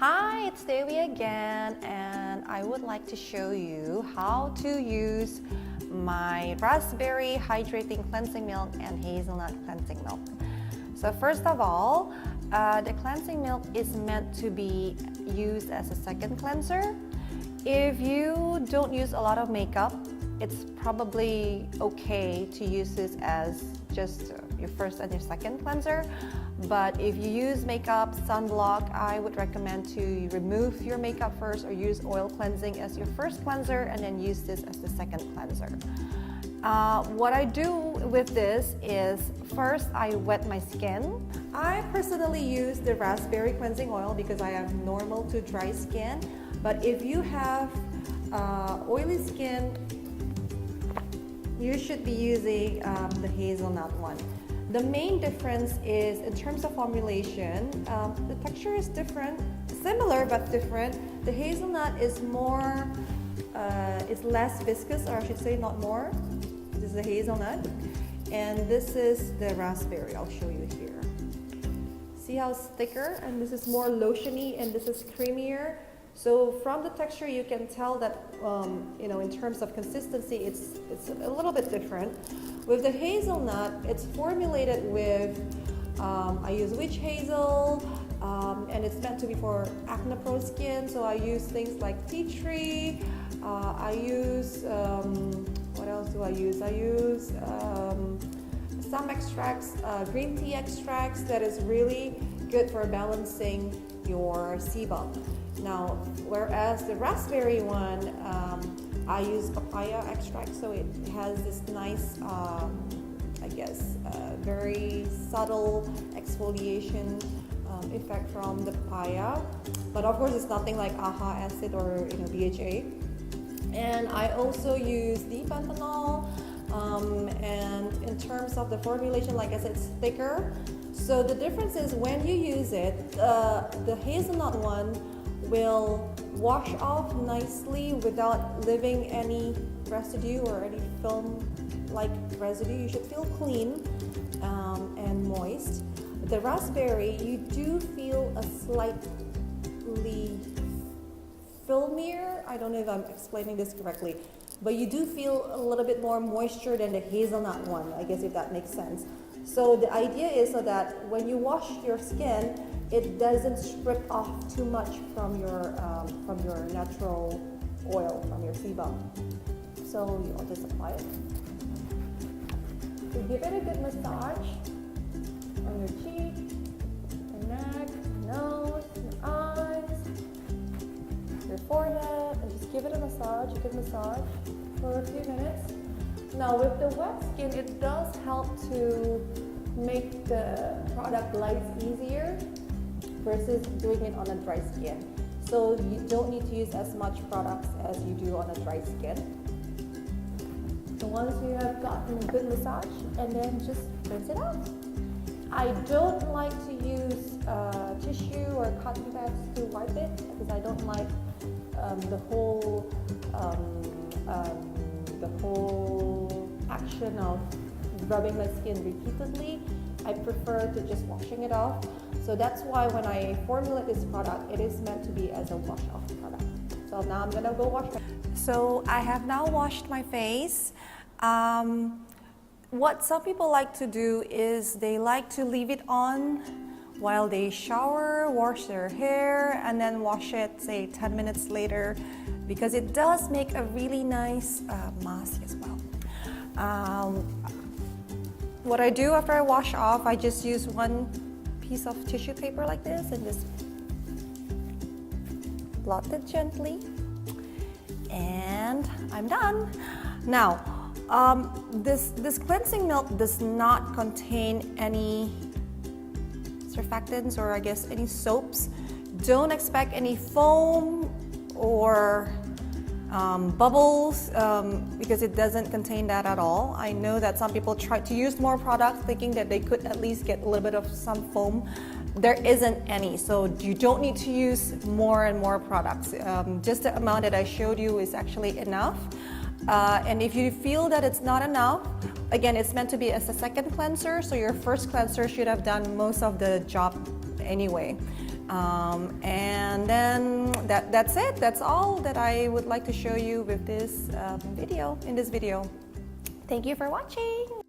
Hi, it's Dewi again, and I would like to show you how to use my raspberry hydrating cleansing milk and hazelnut cleansing milk. So first of all, the cleansing milk is meant to be used as a second cleanser. If you don't use a lot of makeup, it's probably okay to use this as just your first and your second cleanser. But if you use makeup, sunblock, I would recommend to remove your makeup first or use oil cleansing as your first cleanser and then use this as the second cleanser. What I do with this is first I wet my skin. I personally use the raspberry cleansing oil because I have normal to dry skin. But if you have oily skin, you should be using the hazelnut one. The main difference is in terms of formulation, the texture is different, similar but different. The hazelnut is more, it's less viscous, or I should say not more. This is the hazelnut, and this is the raspberry. I'll show you here. See how it's thicker, and this is more lotiony, and this is creamier. So from the texture, you can tell that, in terms of consistency, it's a little bit different. With the hazelnut, it's formulated with, I use witch hazel, and it's meant to be for acne-prone skin. So I use things like tea tree. I use, what else do I use? I use some extracts, green tea extracts that is really good for balancing your sebum. Now, whereas the raspberry one, I use papaya extract, so it has this nice, very subtle exfoliation effect from the papaya. But of course, it's nothing like AHA acid or BHA. And I also use D-panthenol. And in terms of the formulation, like I said, it's thicker. So the difference is when you use it, the hazelnut one will wash off nicely without leaving any residue or any film-like residue. You should feel clean and moist. The raspberry, you do feel a slightly filmier. I don't know if I'm explaining this correctly, but you do feel a little bit more moisture than the hazelnut one, I guess, if that makes sense. So the idea is so that when you wash your skin, it doesn't strip off too much from your natural oil, from your sebum. So you'll just apply it. So give it a good massage on your cheek, your neck, your nose, your eyes, your forehead, and just give it a massage, a good massage for a few minutes. Now with the wet skin, it does help to make the product glides easier versus doing it on a dry skin. So you don't need to use as much products as you do on a dry skin. So once you have gotten a good massage, and then just rinse it out. I don't like to use tissue or cotton pads to wipe it because I don't like the whole action of rubbing my skin repeatedly. I prefer to just washing it off. So that's why when I formulate this product, it is meant to be as a wash-off product. So now I'm gonna go wash my face. So I have now washed my face. What some people like to do is they like to leave it on while they shower, wash their hair, and then wash it, say 10 minutes later, because it does make a really nice mask as well. What I do after I wash off, I just use one piece of tissue paper like this and just blot it gently, and I'm done. Now, this cleansing milk does not contain any surfactants or I guess any soaps. Don't expect any foam or bubbles because it doesn't contain that at all. I know that some people try to use more products thinking that they could at least get a little bit of some foam. There isn't any, so you don't need to use more and more products. Just the amount that I showed you is actually enough. And if you feel that it's not enough, again, it's meant to be as a second cleanser, so your first cleanser should have done most of the job anyway. And then that's it. That's all that I would like to show you with this video. Thank you for watching.